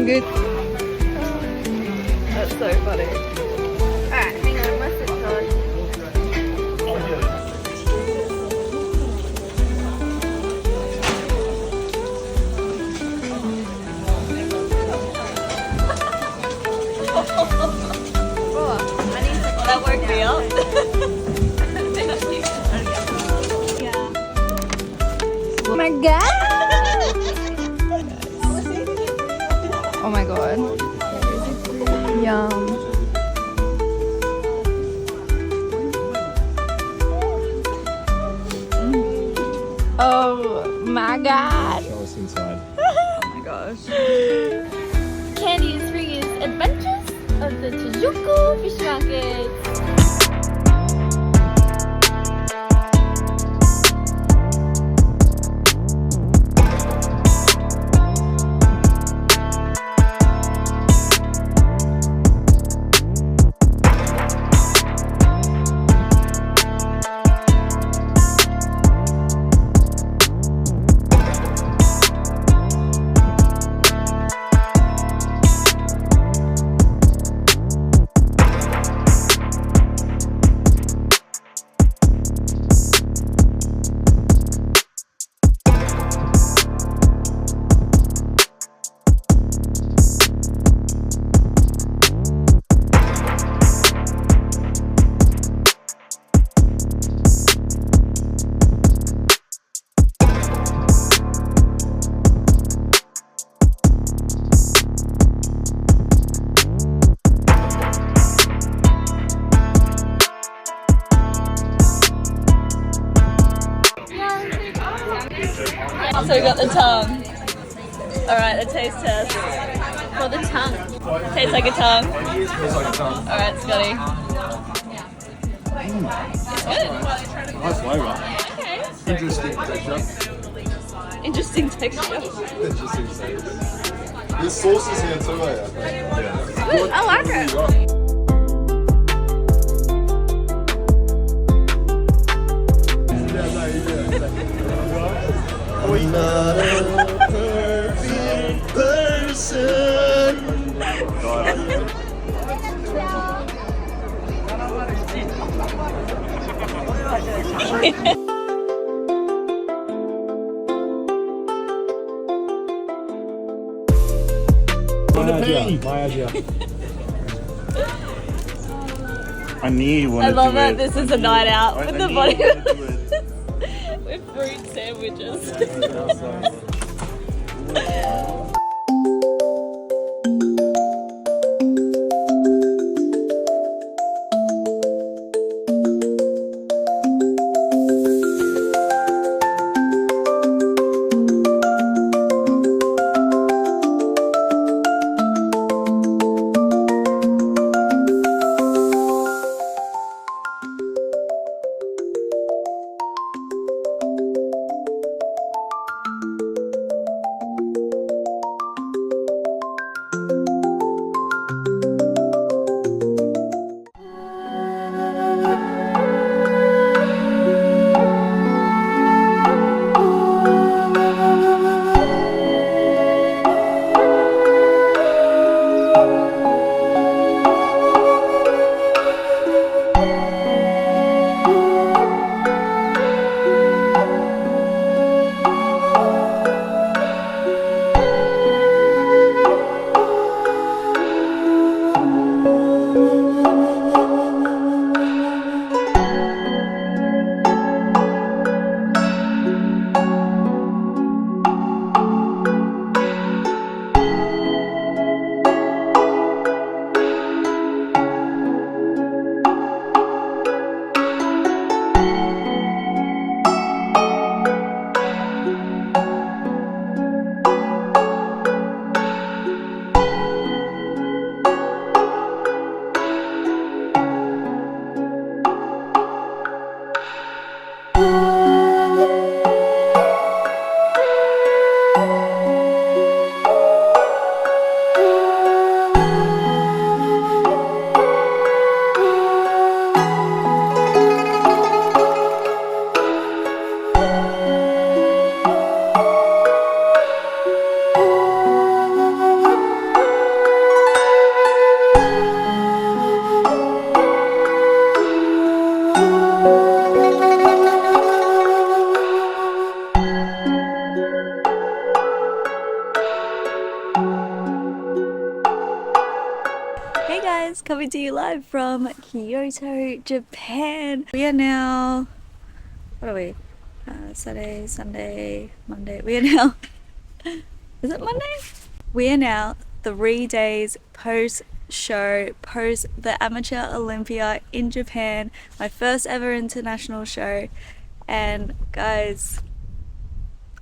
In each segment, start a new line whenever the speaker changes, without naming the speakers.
looking good. That's so funny. Alright, hang on, my foot card.
That woke me up.
Oh my god! Oh my god. Yum. Oh my god.
Show us inside.
Oh my gosh.
Candy and Springy's Adventures of the Kyoto Fish Market. So we got the tongue. Alright, a taste test. For the tongue. Tastes like a tongue.
Tastes like a tongue.
Alright, Scotty. It's good.
Nice flavour.
Okay.
Interesting texture.
Interesting texture.
Interesting taste. There's sauces here too, I think. Yeah.
Good, I like it.
I'm not a perfect person. My idea. I knew you wanted
I love
to
that
it.
this is a night out with the
I knew you wanted to
bodybuilders. With fruit sandwiches. coming to you live from Kyoto, Japan. We are now, what are we? Saturday, Sunday, Monday. We are now, is it Monday? We are now 3 days post show, post the Amateur Olympia in Japan, my first ever international show. And guys,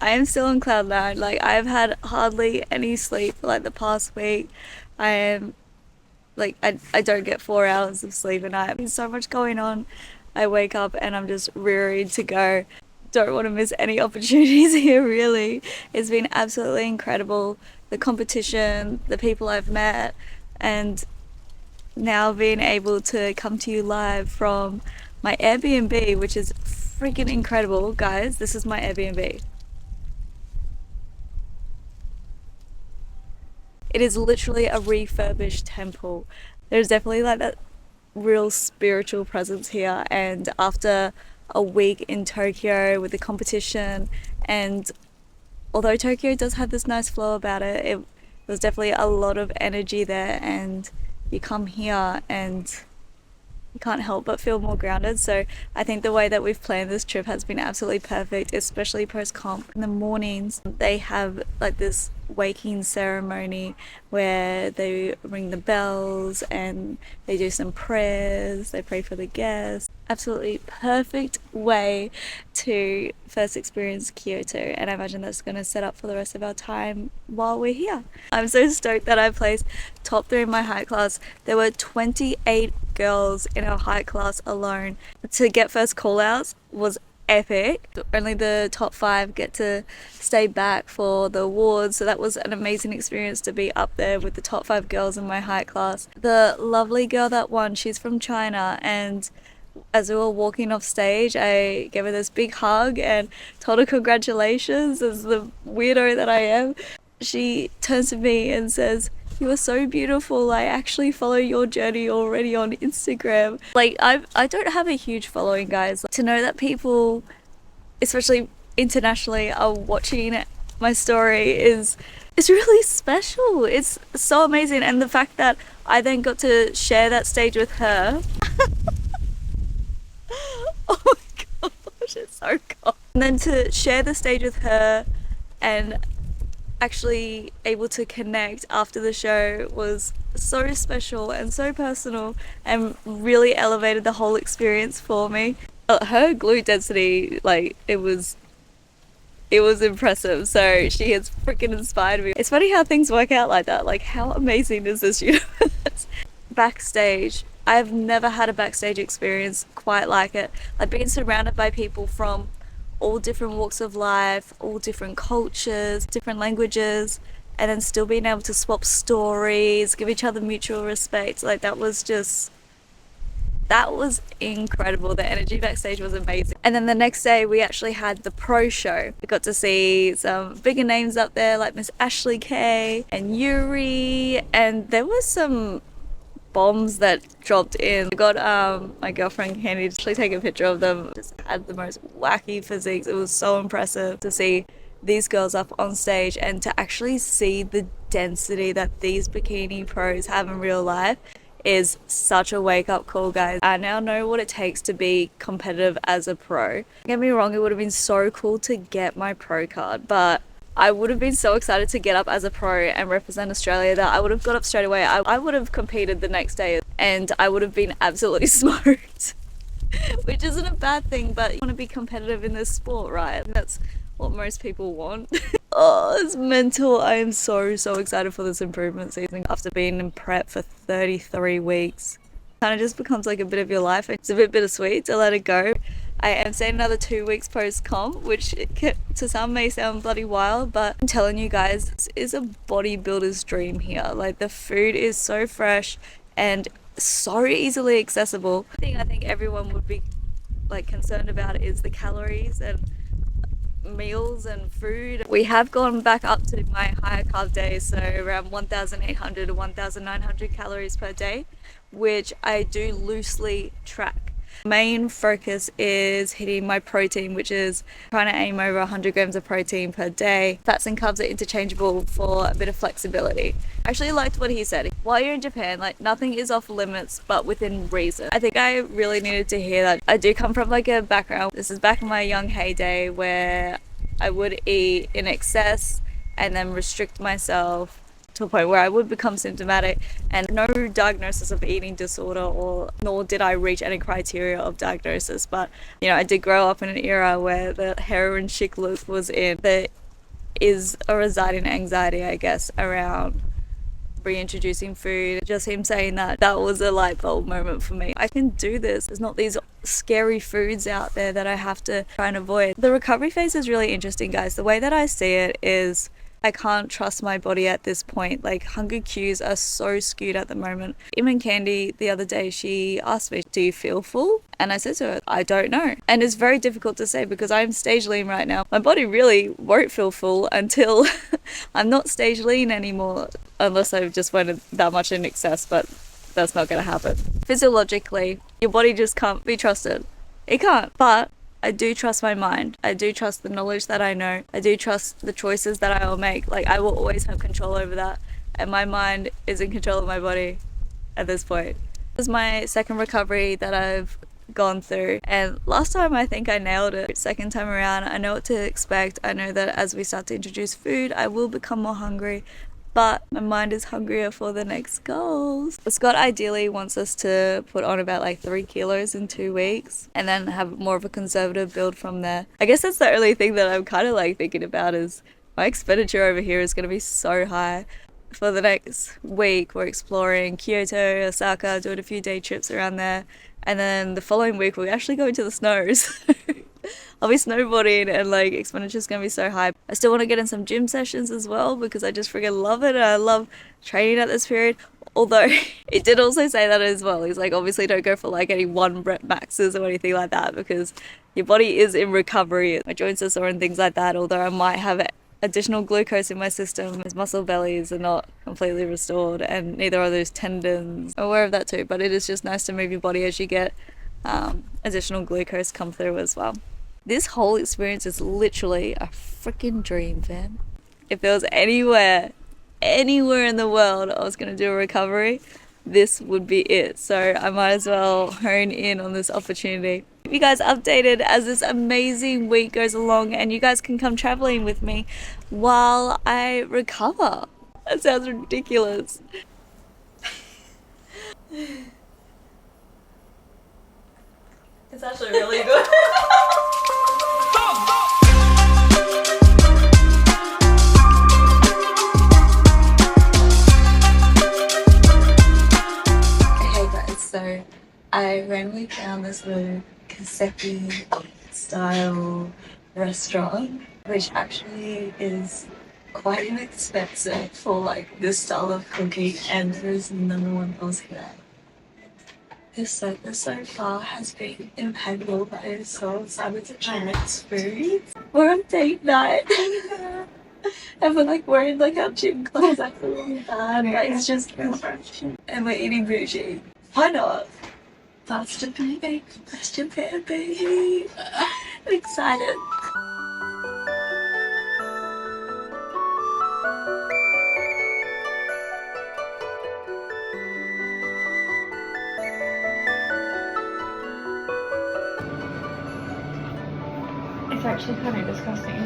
I am still on cloud nine. Like, I've had hardly any sleep for like the past week. I am like, I don't get 4 hours of sleep a night. There's so much going on. I wake up and I'm just rearing to go. Don't want to miss any opportunities here, really. It's been absolutely incredible. The competition, the people I've met, and now being able to come to you live from my Airbnb, which is freaking incredible. Guys, this is my Airbnb. It is literally a refurbished temple. There's definitely like that real spiritual presence here, and after a week in Tokyo with the competition, and although Tokyo does have this nice flow about it, it was definitely a lot of energy there, and you come here and you can't help but feel more grounded. So I think the way that we've planned this trip has been absolutely perfect, especially post-comp. In the mornings they have like this waking ceremony where they ring the bells and they do some prayers, they pray for the guests. Absolutely perfect way to first experience Kyoto, and I imagine that's going to set up for the rest of our time while we're here. I'm so stoked that I placed top 3 in my height class. There were 28 girls in our height class alone. To get first call outs was epic. Only the top 5 get to stay back for the awards, so that was an amazing experience to be up there with the top 5 girls in my height class. The lovely girl that won, she's from China, and as we were walking off stage, I gave her this big hug and told her congratulations. As the weirdo that I am, she turns to me and says, "You are so beautiful. I actually follow your journey already on Instagram." Like, I don't have a huge following, guys. To know that people, especially internationally, are watching my story is really special. It's so amazing. And the fact that I then got to share that stage with her. Oh my gosh, it's so cool. And then to share the stage with her and actually able to connect after the show was so special and so personal, and really elevated the whole experience for me. Her glute density, like, it was impressive, so she has freaking inspired me. It's funny how things work out like that. Like, how amazing is this universe? Backstage, I've never had a backstage experience quite like it. Like, being surrounded by people from all different walks of life, all different cultures, different languages, and then still being able to swap stories, give each other mutual respect. Like, that was incredible. The energy backstage was amazing. And then the next day we actually had the pro show. We got to see some bigger names up there like Miss Ashley Kay and Yuri, and there was some bombs that dropped in. I got my girlfriend Candy to actually take a picture of them. Just had the most wacky physiques. It was so impressive to see these girls up on stage and to actually see the density that these bikini pros have in real life is such a wake-up call, guys. I now know what it takes to be competitive as a pro. Don't get me wrong, it would have been so cool to get my pro card, but I would have been so excited to get up as a pro and represent Australia that I would have got up straight away. I would have competed the next day and I would have been absolutely smoked. Which isn't a bad thing, but you want to be competitive in this sport, right? That's what most people want. Oh, it's mental. I am so excited for this improvement season. After being in prep for 33 weeks, it kind of just becomes like a bit of your life. It's a bit bittersweet to let it go. I am staying another 2 weeks post-comp, which to some may sound bloody wild, but I'm telling you guys, this is a bodybuilder's dream here. Like, the food is so fresh and so easily accessible. The thing I think everyone would be like concerned about is the calories and meals and food. We have gone back up to my higher carb days, so around 1,800 to 1,900 calories per day, which I do loosely track. Main focus is hitting my protein, which is trying to aim over 100 grams of protein per day. Fats and carbs are interchangeable for a bit of flexibility. I actually liked what he said. While you're in Japan, like, nothing is off limits, but within reason. I think I really needed to hear that. I do come from like a background. This is back in my young heyday where I would eat in excess and then restrict myself to a point where I would become symptomatic, and no diagnosis of eating disorder, or nor did I reach any criteria of diagnosis. But you know, I did grow up in an era where the heroin chic look was in. There is a residing anxiety, I guess, around reintroducing food. Just him saying that was a light bulb moment for me. I can do this. There's not these scary foods out there that I have to try and avoid. The recovery phase is really interesting, guys. The way that I see it is I can't trust my body at this point. Like, hunger cues are so skewed at the moment. Even Candy the other day, she asked me, do you feel full? And I said to her, I don't know. And it's very difficult to say because I'm stage lean right now. My body really won't feel full until I'm not stage lean anymore, unless I've just went that much in excess, but that's not going to happen. Physiologically, your body just can't be trusted. It can't. But I do trust my mind. I do trust the knowledge that I know. I do trust the choices that I will make. Like, I will always have control over that. And my mind is in control of my body at this point. This is my second recovery that I've gone through. And last time I think I nailed it. Second time around, I know what to expect. I know that as we start to introduce food, I will become more hungry. But my mind is hungrier for the next goals. Scott ideally wants us to put on about like 3 kilos in 2 weeks and then have more of a conservative build from there. I guess that's the only thing that I'm kind of like thinking about is my expenditure over here is going to be so high. For the next week, we're exploring Kyoto, Osaka, doing a few day trips around there. And then the following week, we're actually going to the snows. I'll be snowboarding and like expenditure's gonna be so high. I still want to get in some gym sessions as well because I just freaking love it and I love training at this period. Although it did also say that as well. He's like, obviously don't go for like any 1 rep maxes or anything like that because your body is in recovery. My joints are sore and things like that, although I might have additional glucose in my system. His muscle bellies are not completely restored and neither are those tendons. I'm aware of that too, but it is just nice to move your body as you get additional glucose come through as well. This whole experience is literally a freaking dream, fam. If there was anywhere in the world I was going to do a recovery, this would be it. So I might as well hone in on this opportunity. Keep you guys updated as this amazing week goes along and you guys can come traveling with me while I recover. That sounds ridiculous. It's actually really good. So I randomly found this little Kaseki style restaurant, which actually is quite inexpensive for like this style of cooking, and there's another one else here. This service so far has been impeccable, but I'm so excited to try next food. We're on date night. And we're like wearing like our gym clothes after really bad, but it's just and we're eating bougie. Why not? That's Japan, baby. That's Japan, baby. I'm excited.
It's actually kind of disgusting.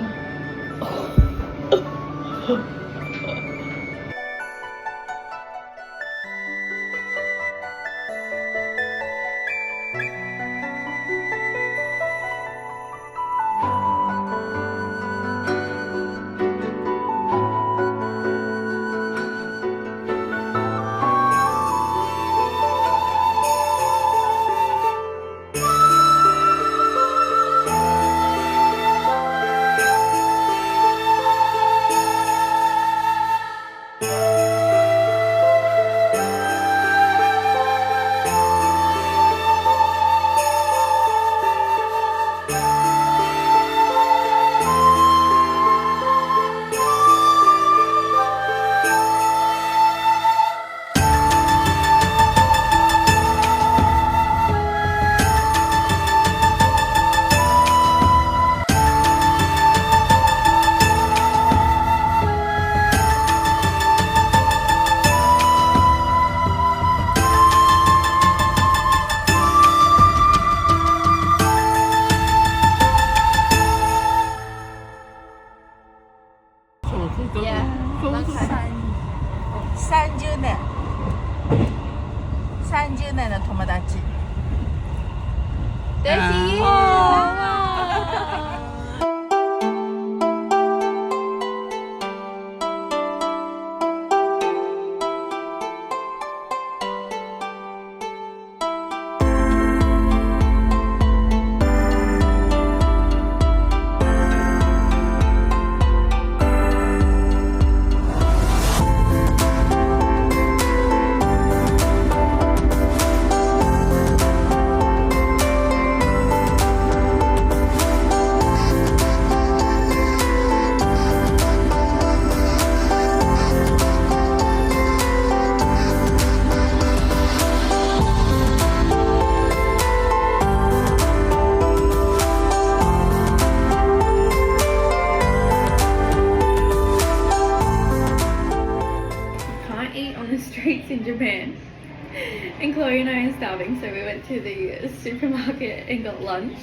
starving, so we went to the supermarket and got lunch.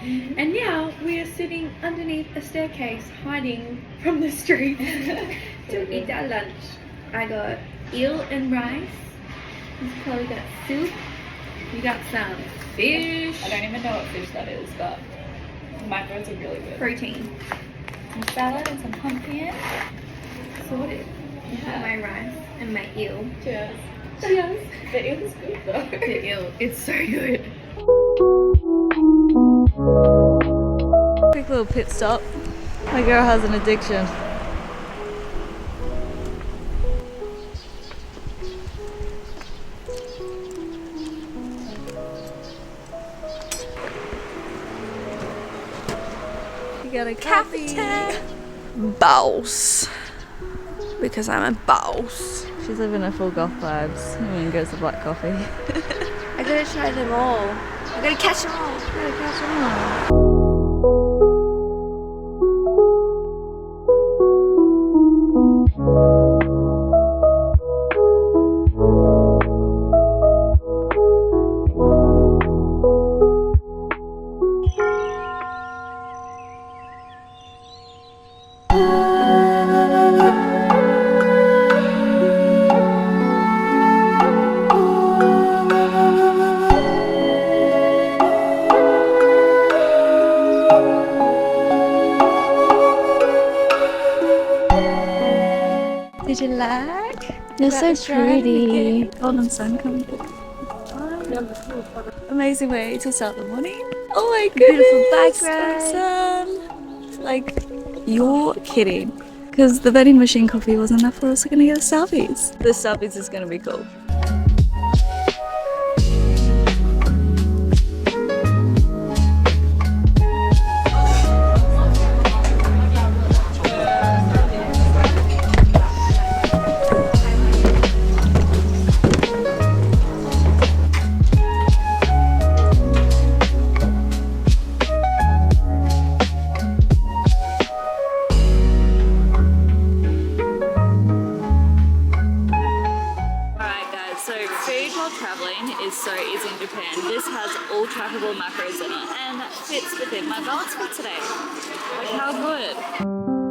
And now we are sitting underneath a staircase, hiding from the street to eat our lunch. I got eel and rice. Miss Chloe got soup. You got some fish.
I don't even know what fish that is, but macros are really good.
Protein.
Some salad and some pumpkin.
Sorted. Yeah. My rice and my eel.
Cheers. Cheers. The eel is good though.
The eel, it's so good.
Quick little pit stop. My girl has an addiction. You got a coffee.
Boss. Because I'm a boss.
She's living her full goth vibes. And goes the black coffee.
I gotta try them all. I gotta catch them all.
Gotta catch them all. Did you like? You're so pretty. Golden sun coming. Amazing way to start the morning. Oh my goodness.
Beautiful bike ride.
Like, you're kidding. Because the vending machine coffee wasn't enough for us. We're gonna get a Starbies. The Starbies is gonna be cool. Is so easy in Japan. This has all trackable macros in it and fits within my balance fit today. Like, how good.